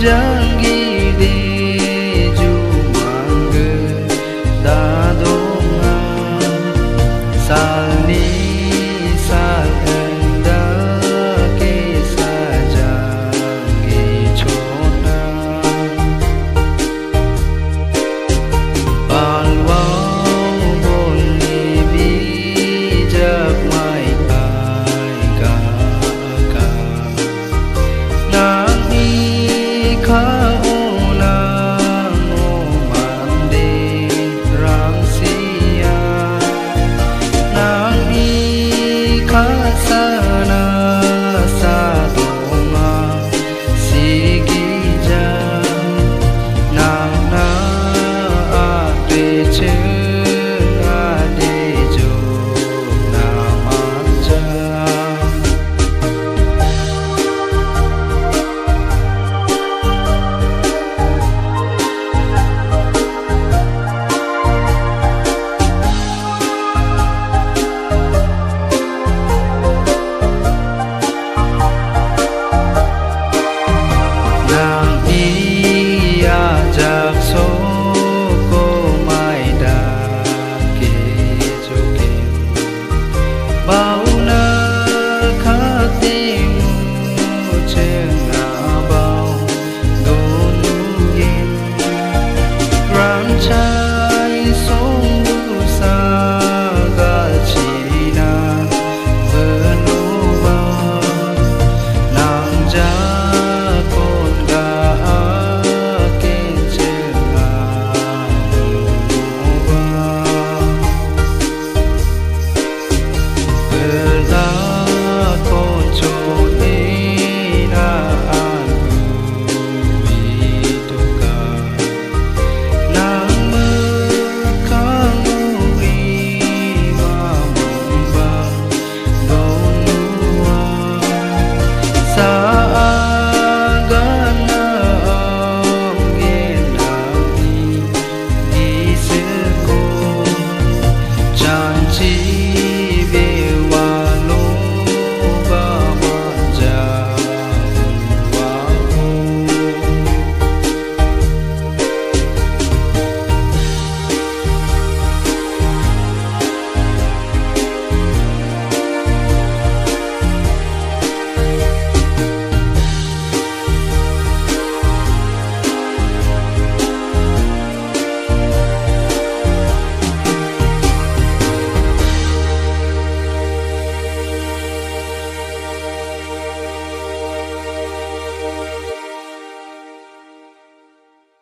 Janggide jumangge dadonga salni salenda ke sajangi chona balwa bolni bijak mai kai ka ka nang kha ona ngo mande rang sia nang bi kha sana sa donga sigi ja nang na a pe che na de jo na manja jak so ko mai da ke joke bau na kha te mu chen na